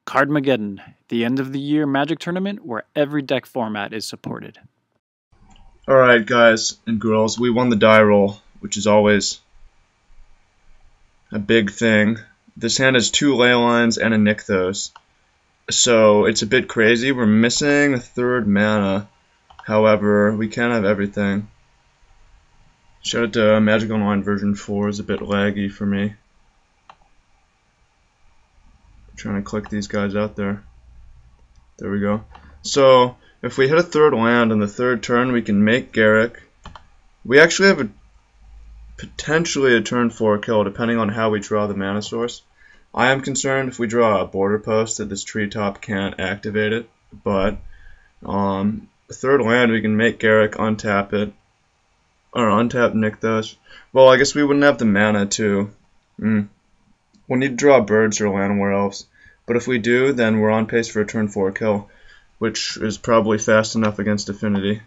CardMageddon, the end of the year Magic tournament where every deck format is supported. Alright guys and girls, we won the die roll, which is always a big thing. This hand has 2 ley lines and a Nykthos, so it's a bit crazy. We're missing a 3rd mana, however, we can have everything. Shout out to Magic Online version 4 is a bit laggy for me. Trying to click these guys out there. There we go. So if we hit a 3rd land on the 3rd turn, we can make Garruk. We actually have potentially a turn 4 kill depending on how we draw the mana source. I am concerned if we draw a border post that this treetop can't activate it, but 3rd land we can make Garruk, untap it, or untap Nykthos. Well, I guess we wouldn't have the mana to. We'll need to draw birds or Llanowar Elves, but if we do, then we're on pace for a turn 4 kill, which is probably fast enough against Affinity.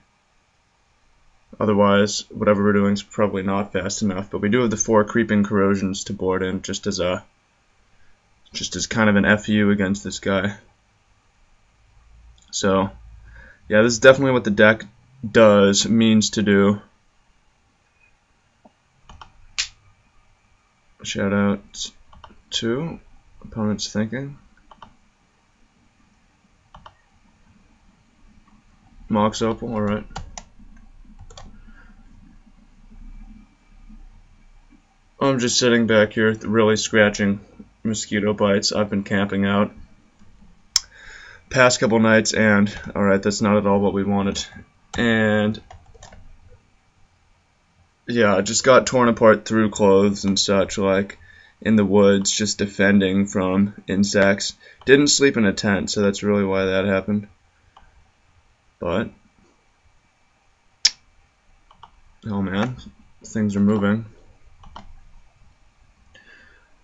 Otherwise, whatever we're doing is probably not fast enough, but we do have the 4 Creeping Corrosions to board in, just as kind of an FU against this guy. So, yeah, this is definitely what the deck means to do. Shout out to opponent's thinking. Mox Opal, alright. I'm just sitting back here really scratching mosquito bites. I've been camping out past couple nights, and alright, that's not at all what we wanted. And yeah, I just got torn apart through clothes and such, like in the woods, just defending from insects. Didn't sleep in a tent, so that's really why that happened. But oh man, things are moving.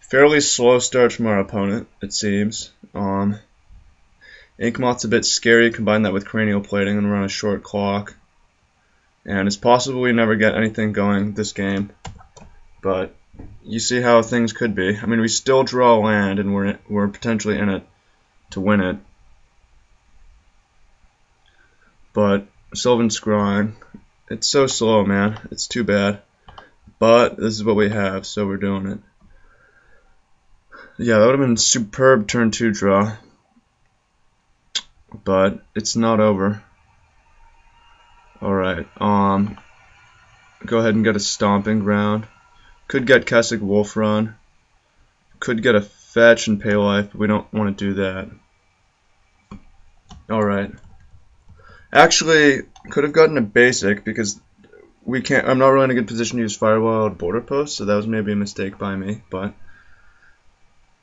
Fairly slow start from our opponent, it seems. Inkmoth's a bit scary, combine that with cranial plating, and we're on a short clock. And it's possible we never get anything going this game, but you see how things could be. I mean, we still draw land, and we're potentially in it to win it. But Sylvan Scrying, it's so slow, man. It's too bad. But this is what we have, so we're doing it. Yeah, that would have been superb turn 2 draw. But it's not over. Alright, go ahead and get a Stomping Ground. Could get Kessig Wolf Run. Could get a Fetch and Pay Life, but we don't want to do that. Alright. Actually, could have gotten a basic because we can't. I'm not really in a good position to use Firewall at Border Post, so that was maybe a mistake by me, but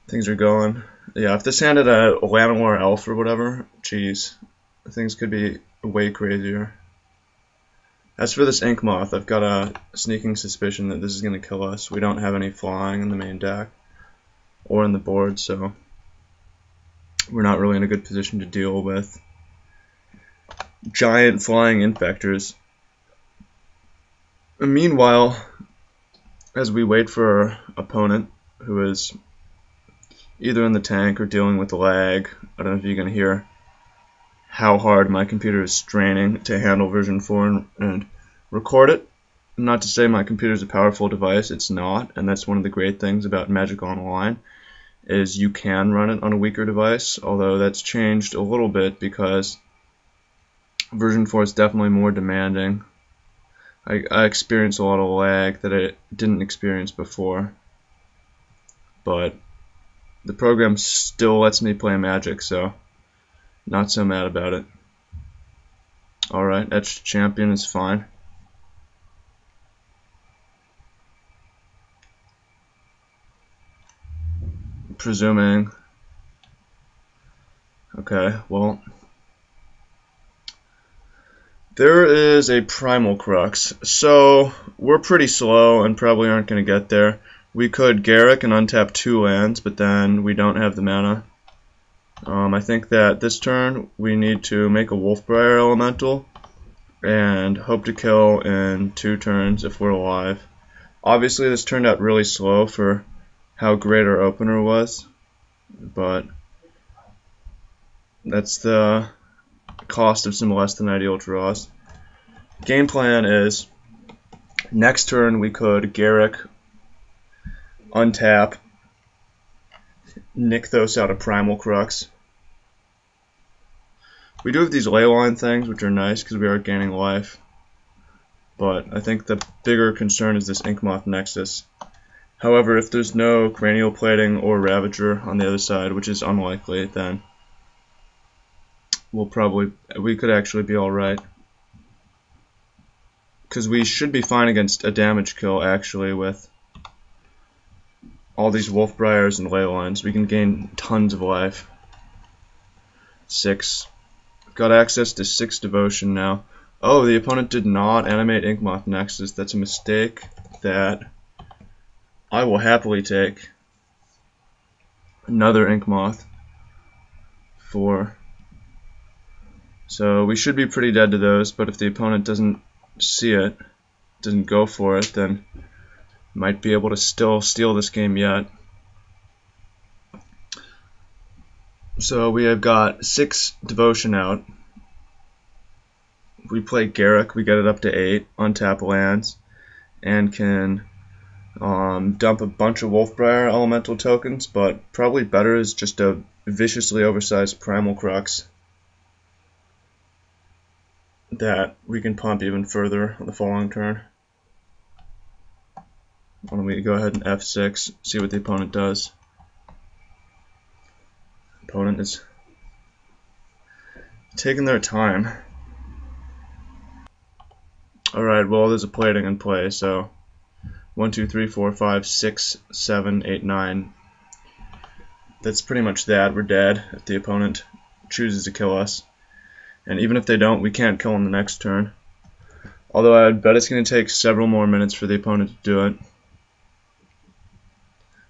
things are going. Yeah, if this hand had a Llanowar Elf or whatever, geez, things could be way crazier. As for this Inkmoth, I've got a sneaking suspicion that this is going to kill us. We don't have any flying in the main deck or in the board, so we're not really in a good position to deal with giant flying infectors. And meanwhile, as we wait for our opponent, who is either in the tank or dealing with lag, I don't know if you can hear how hard my computer is straining to handle version 4 and record it. Not to say my computer is a powerful device, it's not, and that's one of the great things about Magic Online, is you can run it on a weaker device, although that's changed a little bit because version 4 is definitely more demanding. I experience a lot of lag that I didn't experience before, but the program still lets me play Magic, so not so mad about it. Alright, Etched Champion is fine. Presuming. Okay, well, there is a Primal Crux, so we're pretty slow and probably aren't going to get there. We could Garruk and untap 2 lands, but then we don't have the mana. I think that this turn we need to make a Wolfbriar Elemental and hope to kill in 2 turns if we're alive. Obviously this turned out really slow for how great our opener was, but That's the cost of some less than ideal draws. Game plan is, next turn we could Garrick, untap, Nykthos out of Primal Crux. We do have these leyline things, which are nice because we are gaining life. But I think the bigger concern is this Inkmoth Nexus. However, if there's no Cranial Plating or Ravager on the other side, which is unlikely, then we could actually be alright. Because we should be fine against a damage kill, actually, with all these Wolfbriars and Leylines. We can gain tons of life. 6. Got access to 6 Devotion now. Oh, the opponent did not animate Inkmoth Nexus. That's a mistake that I will happily take. Another Inkmoth. 4. So we should be pretty dead to those, but if the opponent doesn't see it, doesn't go for it, then might be able to still steal this game yet. So we have got 6 Devotion out. If we play Garrick, we get it up to 8, untap lands, and can dump a bunch of Wolfbriar elemental tokens, but probably better is just a viciously oversized Primal Crux that we can pump even further on the following turn. Why don't we go ahead and F6, see what the opponent does. Opponent is taking their time. Alright, well, there's a plating in play, so 1, 2, 3, 4, 5, 6, 7, 8, 9. That's pretty much that. We're dead if the opponent chooses to kill us. And even if they don't, we can't kill him the next turn. Although I bet it's going to take several more minutes for the opponent to do it.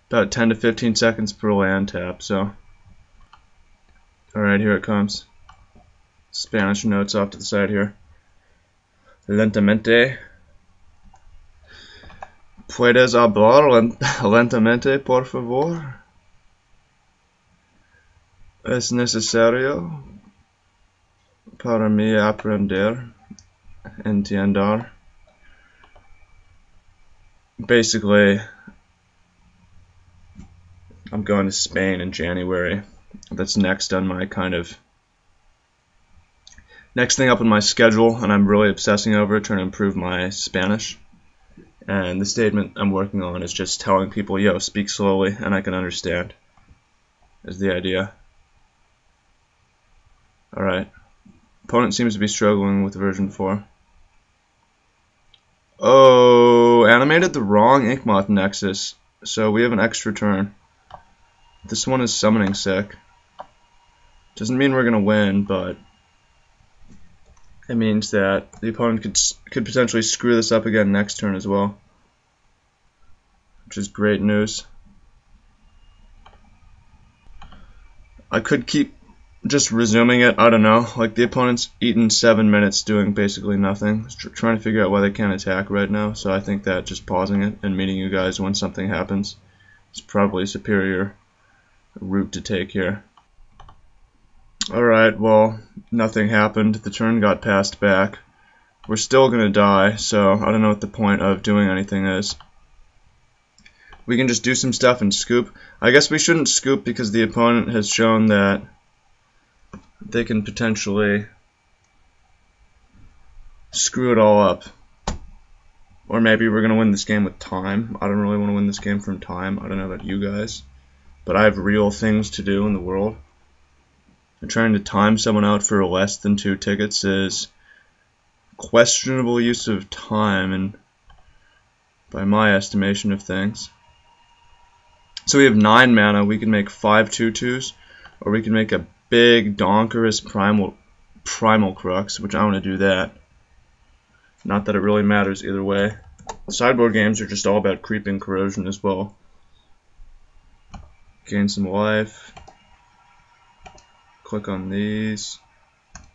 About 10 to 15 seconds per land tap, so. Alright, here it comes. Spanish notes off to the side here. Lentamente. ¿Puedes hablar lentamente, por favor? Es necesario para mí aprender, entender. Basically, I'm going to Spain in January. That's next on my next thing up in my schedule, and I'm really obsessing over it, trying to improve my Spanish. And the statement I'm working on is just telling people, yo, speak slowly and I can understand, is the idea. Alright. Opponent seems to be struggling with version 4. Oh, animated the wrong Inkmoth Nexus, so we have an extra turn. This one is summoning sick. Doesn't mean we're going to win, but it means that the opponent could potentially screw this up again next turn as well, which is great news. I could keep just resuming it, I don't know, like the opponent's eaten 7 minutes doing basically nothing, trying to figure out why they can't attack right now, so I think that just pausing it and meeting you guys when something happens is probably a superior route to take here. Alright, well, nothing happened. The turn got passed back. We're still gonna die, so I don't know what the point of doing anything is. We can just do some stuff and scoop. I guess we shouldn't scoop because the opponent has shown that they can potentially screw it all up. Or maybe we're gonna win this game with time. I don't really want to win this game from time. I don't know about you guys, but I have real things to do in the world. And trying to time someone out for less than 2 tickets is questionable use of time, and by my estimation of things. So we have 9 mana. We can make 5 2/2s, or we can make a big donkerous primal crux, which I want to do that. Not that it really matters either way. Sideboard games are just all about creeping corrosion as well. Gain some life. Click on these.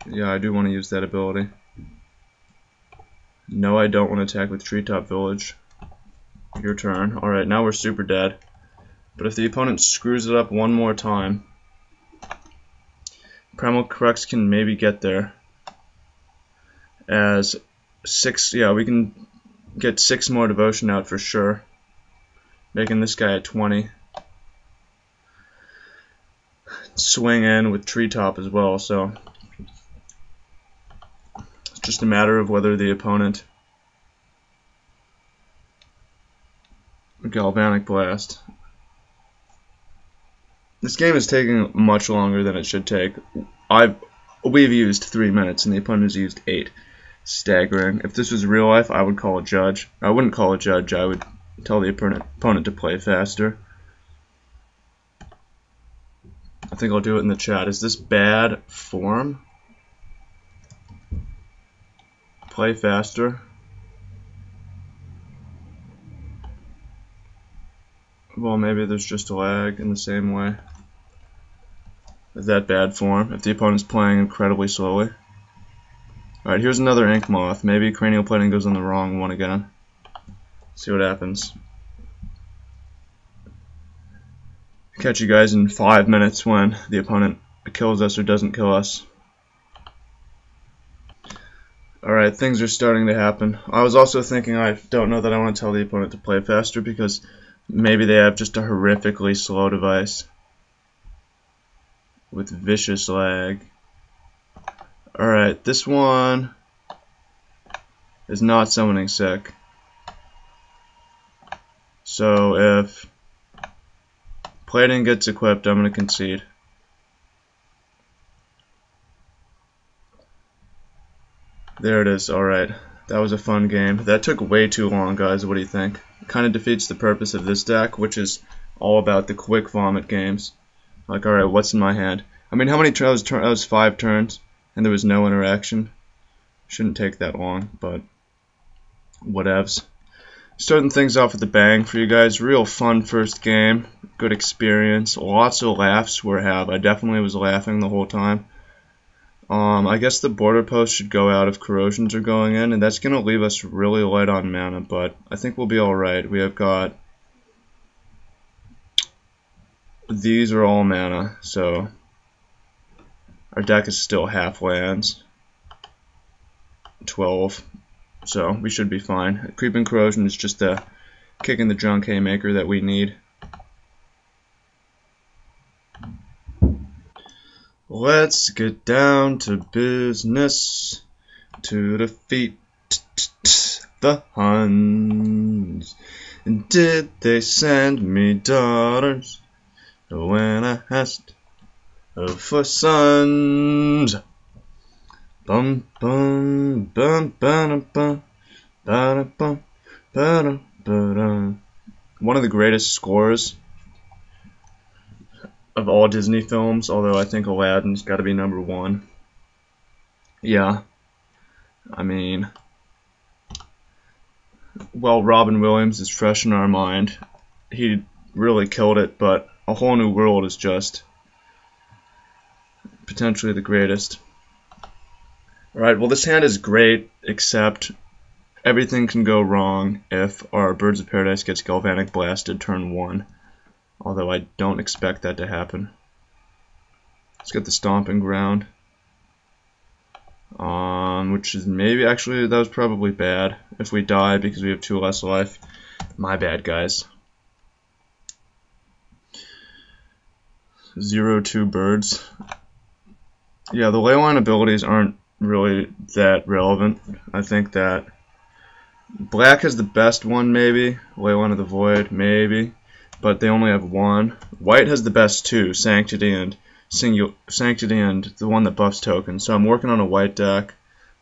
Yeah, I do want to use that ability. No, I don't want to attack with Treetop Village. Your turn. Alright, now we're super dead. But if the opponent screws it up one more time, Primal Crux can maybe get there. As 6, yeah, we can get 6 more devotion out for sure. Making this guy at 20. Swing in with Treetop as well, so it's just a matter of whether the opponent Galvanic Blast. This game is taking much longer than it should take. We've used 3 minutes and the opponent has used 8. Staggering. If this was real life, I would call a judge. I wouldn't call a judge. I would tell the opponent to play faster. I think I'll do it in the chat. Is this bad form? Play faster. Well, maybe there's just a lag in the same way. Is that bad form? If the opponent's playing incredibly slowly. Alright, here's another Ink Moth. Maybe Cranial Plating goes on the wrong one again. See what happens. Catch you guys in 5 minutes when the opponent kills us or doesn't kill us. Alright, things are starting to happen. I was also thinking I don't know that I want to tell the opponent to play faster because maybe they have just a horrifically slow device with vicious lag. Alright, this one is not summoning sick. So if plating gets equipped, I'm going to concede. There it is, alright. That was a fun game. That took way too long, guys. What do you think? It kind of defeats the purpose of this deck, which is all about the quick vomit games. Like, alright, what's in my hand? I mean, how many turns? That was 5 turns, and there was no interaction. Shouldn't take that long, but whatevs. Starting things off with a bang for you guys. Real fun first game. Good experience. Lots of laughs were had. I definitely was laughing the whole time. I guess the border post should go out if corrosions are going in, and that's going to leave us really light on mana, but I think we'll be alright. We have got... These are all mana, so... Our deck is still half lands. 12. So we should be fine. Creeping Corrosion is just the kick in the junk haymaker that we need. Let's get down to business to defeat the Huns. Did they send me daughters when I asked for sons? Bum bum bum bum bum bum bum bum bum. One of the greatest scores of all Disney films, although I think Aladdin's got to be number 1. Yeah, I mean, well, Robin Williams is fresh in our mind. He really killed it, but A Whole New World is just potentially the greatest. Alright, well, this hand is great, except everything can go wrong if our Birds of Paradise gets Galvanic Blasted turn 1. Although I don't expect that to happen. Let's get the Stomping Ground. Which is maybe, actually, that was probably bad. If we die because we have 2 less life. My bad, guys. 0-2 birds. Yeah, the Leyline abilities aren't really that relevant. I think that Black has the best one, maybe. Leyline of the Void, maybe. But they only have 1. White has the best 2, Sanctity and the one that buffs tokens. So I'm working on a white deck.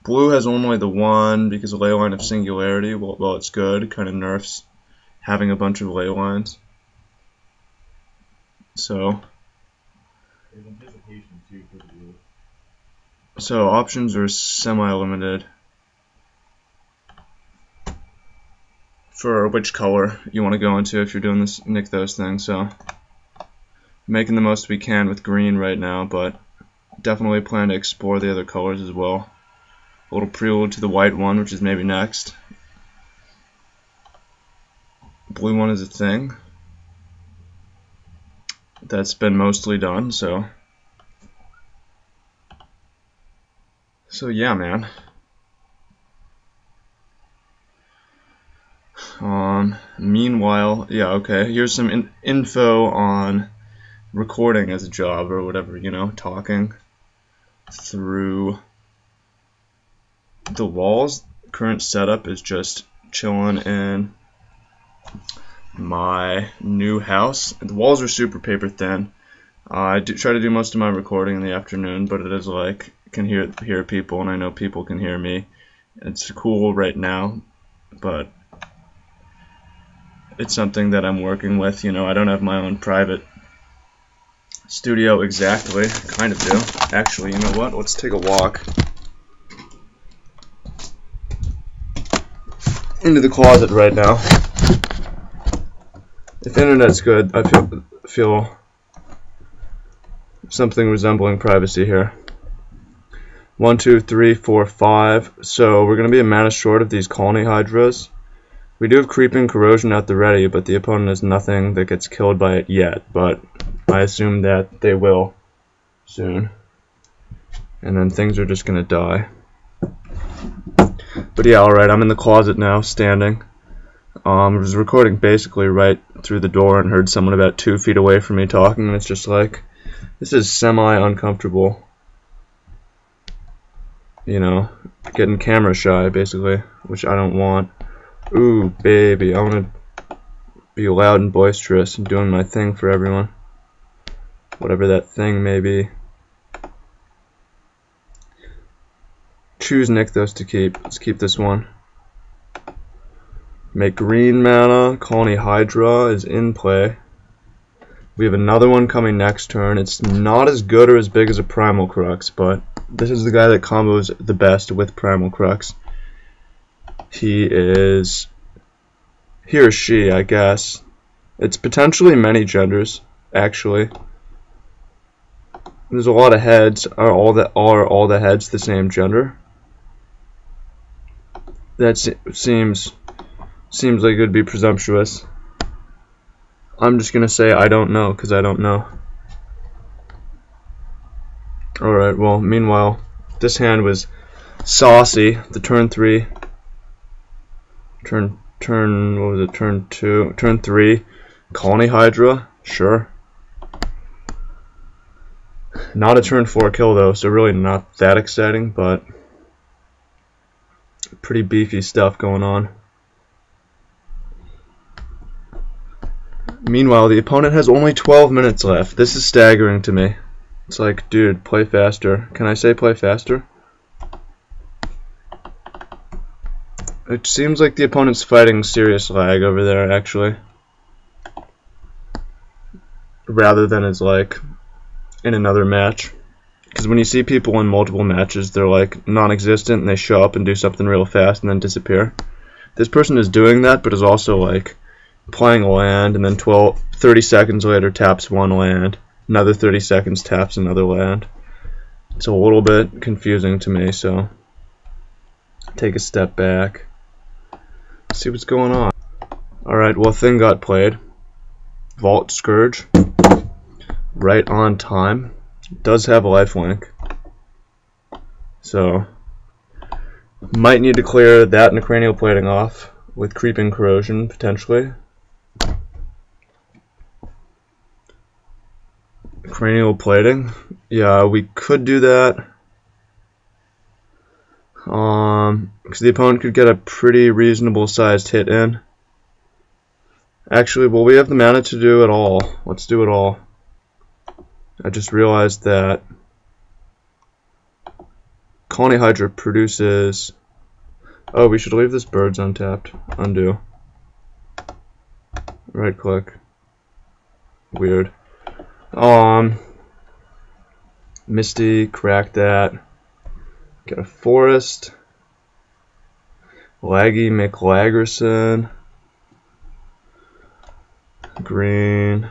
Blue has only the 1 because of Leyline of Singularity. Well, it's good. It kind of nerfs having a bunch of Leylines. So options are semi-limited for which color you want to go into if you're doing this Nykthos thing. So making the most we can with green right now, but definitely plan to explore the other colors as well. A little prelude to the white one, which is maybe next. Blue one is a thing that's been mostly done, so So yeah, man. Meanwhile, yeah, okay. Here's some info on recording as a job or whatever, you know, talking through the walls. Current setup is just chilling in my new house. The walls are super paper thin. I do try to do most of my recording in the afternoon, but it is like can hear people, and I know people can hear me. It's cool right now, but it's something that I'm working with. You know, I don't have my own private studio exactly. Kind of do. Actually, you know what? Let's take a walk into the closet right now. If internet's good, I feel something resembling privacy here. 1, 2, 3, 4, 5. So we're going to be a mana short of these colony hydras. We do have creeping corrosion at the ready, but the opponent has nothing that gets killed by it yet. But I assume that they will soon. And then things are just going to die. But yeah, alright, I'm in the closet now, standing. I was recording basically right through the door and heard someone about 2 feet away from me talking, and it's just like, this is semi-uncomfortable. You know, getting camera shy, basically, which I don't want. Ooh, baby, I want to be loud and boisterous and doing my thing for everyone. Whatever that thing may be. Choose Nykthos to keep. Let's keep this one. Make green mana. Colony Hydra is in play. We have another one coming next turn. It's not as good or as big as a Primal Crux, but this is the guy that combos the best with Primal Crux. He or she, I guess. It's potentially many genders, actually. There's a lot of heads. Are all the heads the same gender? That seems like it would be presumptuous. I'm just gonna say I don't know, because I don't know. Alright, well, meanwhile, this hand was saucy. The turn 3. What was it? Turn 2. Turn 3. Colony Hydra? Sure. Not a turn 4 kill, though, so really not that exciting, but pretty beefy stuff going on. Meanwhile, the opponent has only 12 minutes left. This is staggering to me. It's like, dude, play faster. Can I say play faster? It seems like the opponent's fighting serious lag over there, actually. Rather than as, like, in another match. Because when you see people in multiple matches, they're, like, non-existent, and they show up and do something real fast and then disappear. This person is doing that, but is also, like, playing a land, and then 30 seconds later taps one land. Another 30 seconds taps another land. It's a little bit confusing to me, so take a step back. See what's going on. Alright, well, thing got played. Vault Scourge. Right on time. Does have a lifelink. So, might need to clear that and the cranial plating off with creeping corrosion, potentially. Cranial plating. Yeah, we could do that. Because the opponent could get a pretty reasonable sized hit in. Actually, well, we have the mana to do it all. Let's do it all. I just realized that Colony Hydra produces... Oh, we should leave this birds untapped. Undo. Right click. Weird. Misty, crack that. Get a forest. Laggy McLagerson. Green.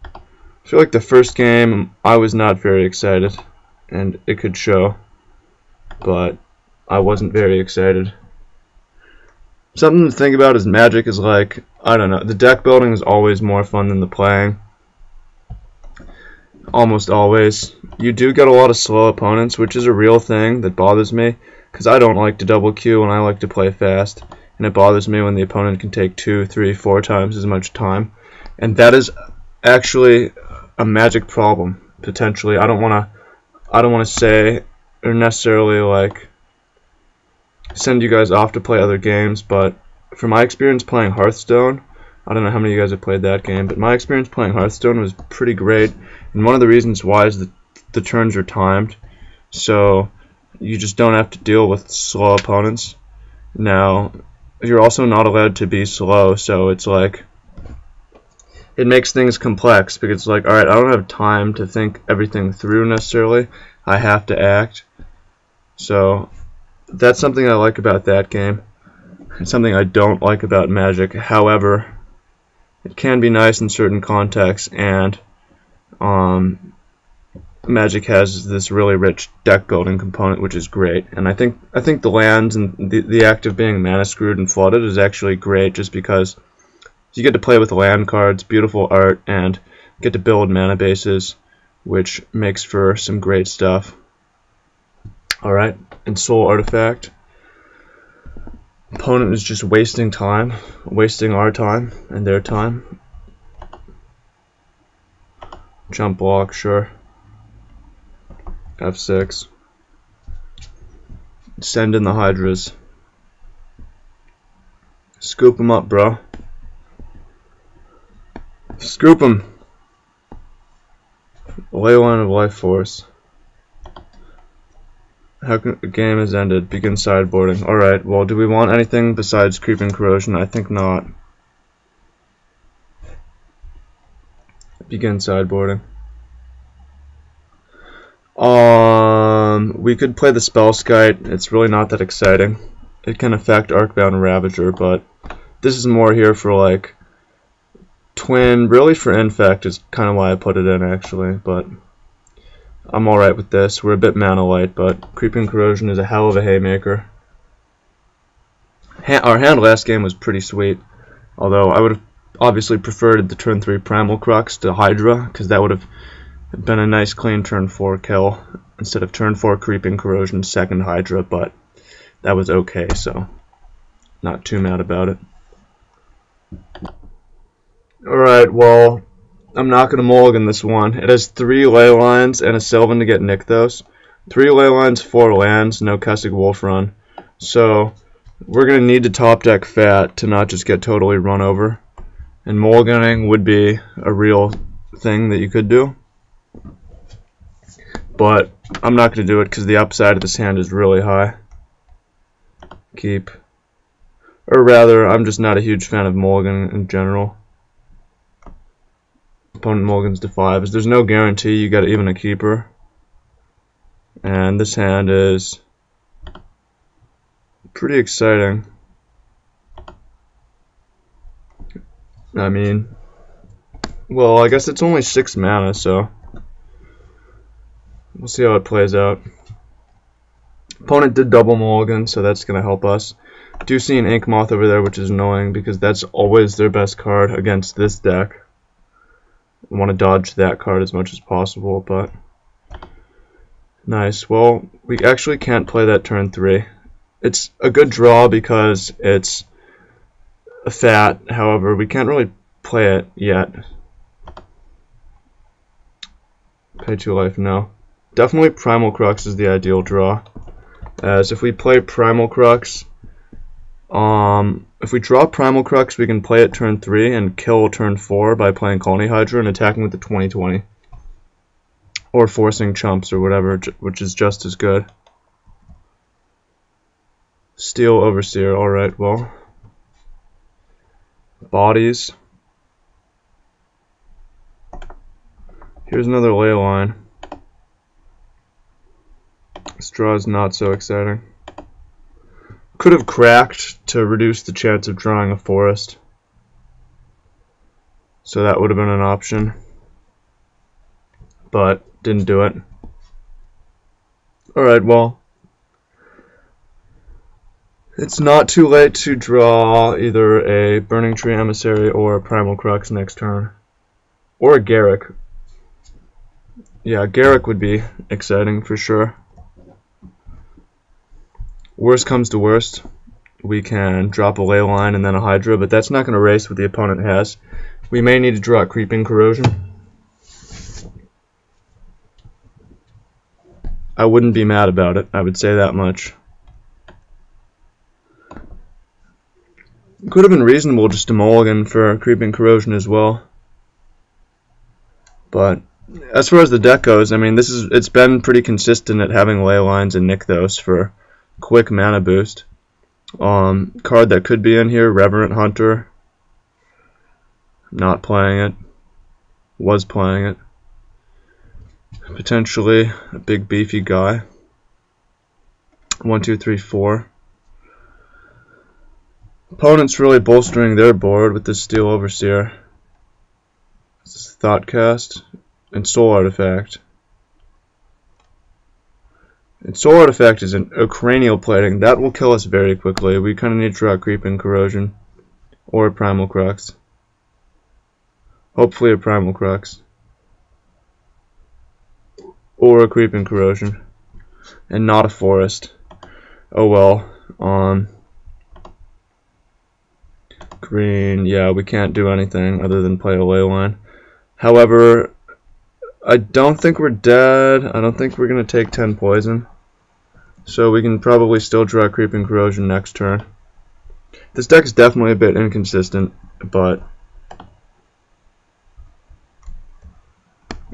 I feel like the first game I was not very excited, and it could show, but I wasn't very excited. Something to think about is Magic is like, I don't know, the deck building is always more fun than the playing. Almost always. you do get a lot of slow opponents, which is a real thing that bothers me, because I don't like to double queue and I like to play fast, and it bothers me when the opponent can take 2, 3, 4 times as much time, and that is actually a Magic problem potentially. I don't want to say or necessarily like send you guys off to play other games, but from my experience playing Hearthstone, I don't know how many of you guys have played that game, but my experience playing Hearthstone was pretty great, and one of the reasons why is that the turns are timed, so you just don't have to deal with slow opponents. Now, you're also not allowed to be slow, so it's like, it makes things complex, because it's like, alright, I don't have time to think everything through necessarily, I have to act. So, that's something I like about that game. It's something I don't like about Magic. However, it can be nice in certain contexts, and Magic has this really rich deck building component, which is great. And I think the lands and the act of being mana screwed and flooded is actually great, just because you get to play with land cards, beautiful art, and get to build mana bases, which makes for some great stuff. Alright, and Soul Artifact. Opponent is just wasting time, wasting our time and their time. Jump block, sure. F6. Send in the Hydras. Scoop them up, bro. Scoop them. Leyline of Life Force. How can the game has ended? Begin sideboarding. Alright, well, do we want anything besides Creeping Corrosion? I think not. Begin sideboarding. We could play the Spellskite. It's really not that exciting. It can affect Arcbound Ravager, but this is more here for like Twin, really for Infect is kind of why I put it in actually, but I'm alright with this. We're a bit mana light, but Creeping Corrosion is a hell of a haymaker. Our hand last game was pretty sweet, although I would have obviously preferred the turn 3 Primal Crux to Hydra, because that would have been a nice clean turn 4 kill, instead of turn 4 Creeping Corrosion, second Hydra, but that was okay, so not too mad about it. Alright, well, I'm not going to mulligan this one. It has 3 ley lines and a Sylvan to get Nykthos. 3 ley lines, 4 lands, no Kessig Wolf Run. So, we're going to need to top deck fat to not just get totally run over. And mulliganing would be a real thing that you could do. But I'm not going to do it because the upside of this hand is really high. Keep. Or rather, I'm just not a huge fan of mulligan in general. Opponent mulligans to 5. There's no guarantee you get even a keeper. And this hand is pretty exciting. I mean, well, I guess it's only 6 mana, so we'll see how it plays out. Opponent did double mulligan, so that's going to help us. Do see an Ink Moth over there, which is annoying because that's always their best card against this deck. I want to dodge that card as much as possible, but nice. Well, we actually can't play that turn 3. It's a good draw because it's a fat, however, we can't really play it yet. Pay 2 life, no. Definitely Primal Crux is the ideal draw, as if we play Primal Crux, if we draw Primal Crux, we can play it turn 3 and kill turn 4 by playing Colony Hydra and attacking with the 20/20. Or forcing chumps or whatever, which is just as good. Steel Overseer, alright, well. Bodies. Here's another ley line. This draw is not so exciting. Could have cracked to reduce the chance of drawing a forest. So that would have been an option. But didn't do it. Alright, well. It's not too late to draw either a Burning Tree Emissary or a Primal Crux next turn. Or a Garruk. Yeah, Garrick would be exciting for sure. Worst comes to worst, we can drop a ley line and then a Hydra, but that's not going to race what the opponent has. We may need to draw Creeping Corrosion. I wouldn't be mad about it, I would say that much. It could have been reasonable just to mulligan for Creeping Corrosion as well. But as far as the deck goes, I mean, it's been pretty consistent at having ley lines and Nykthos for quick mana boost. Card that could be in here, Reverent Hunter. Not playing it. Was playing it. Potentially a big beefy guy. 1, 2, 3, 4. Opponent's really bolstering their board with this Steel Overseer. This is Thoughtcast and Soul Artifact. And Soul Artifact is a cranial plating. That will kill us very quickly. We kind of need to draw Creeping Corrosion or a Primal Crux. Hopefully a Primal Crux. Or a Creeping Corrosion. And not a Forest. Oh well. Green, yeah, we can't do anything other than play a ley line. However, I don't think we're dead. I don't think we're going to take 10 poison. So we can probably still draw Creeping Corrosion next turn. This deck is definitely a bit inconsistent, but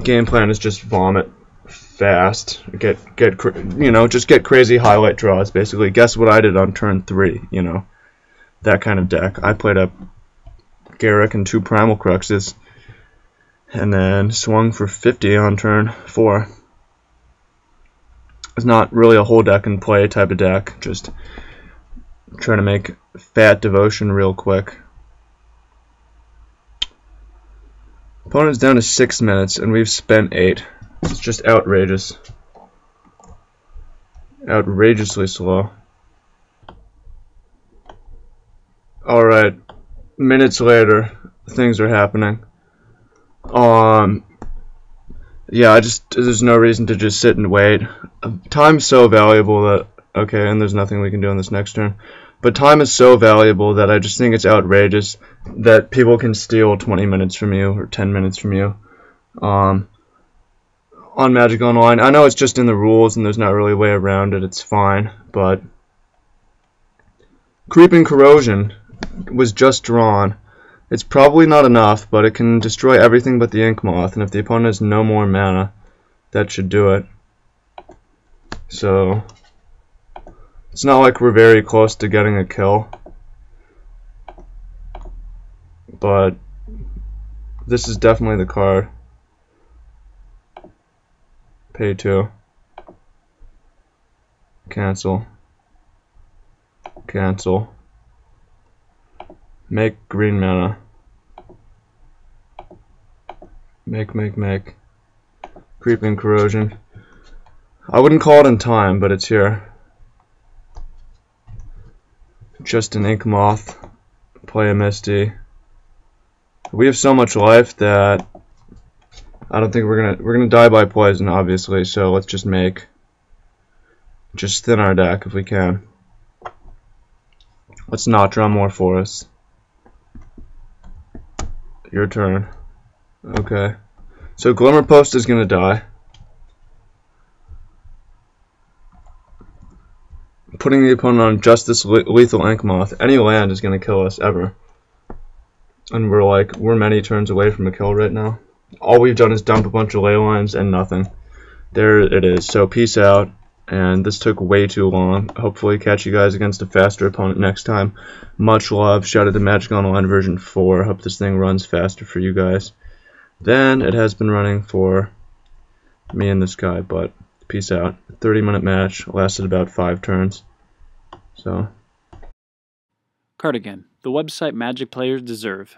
game plan is just vomit fast. Just get crazy highlight draws, basically. Guess what I did on turn 3, that kind of deck. I played up Garrick and 2 Primal Cruxes, and then swung for 50 on turn 4. It's not really a whole deck and play type of deck, just trying to make fat devotion real quick. Opponent's down to 6 minutes, and we've spent 8. It's just outrageous. Outrageously slow. Alright, minutes later, things are happening. Yeah, there's no reason to just sit and wait. Time's so valuable that, okay, and there's nothing we can do on this next turn. But time is so valuable that I just think it's outrageous that people can steal 20 minutes from you or 10 minutes from you on Magic Online. I know it's just in the rules and there's not really a way around it, it's fine, but Creeping Corrosion was just drawn. It's probably not enough, but it can destroy everything but the Ink Moth, and if the opponent has no more mana, that should do it. So it's not like we're very close to getting a kill, but this is definitely the card. Pay 2. Cancel. Cancel. Make green mana. Make. Creeping Corrosion. I wouldn't call it in time, but it's here. Just an Ink Moth. Play a Misty. We have so much life that I don't think we're gonna die by poison, obviously, so let's just thin our deck if we can. Let's not draw more for us. Your turn. Okay. So Glimmerpost is gonna die. Putting the opponent on just this lethal Ink Moth. Any land is gonna kill us ever. And we're many turns away from a kill right now. All we've done is dump a bunch of ley lines and nothing. There it is. So peace out. And this took way too long. Hopefully catch you guys against a faster opponent next time. Much love. Shout out to Magic Online version 4. Hope this thing runs faster for you guys than it has been running for me and this guy. But peace out. 30-minute match. Lasted about 5 turns. So CardAgain, the website Magic players deserve.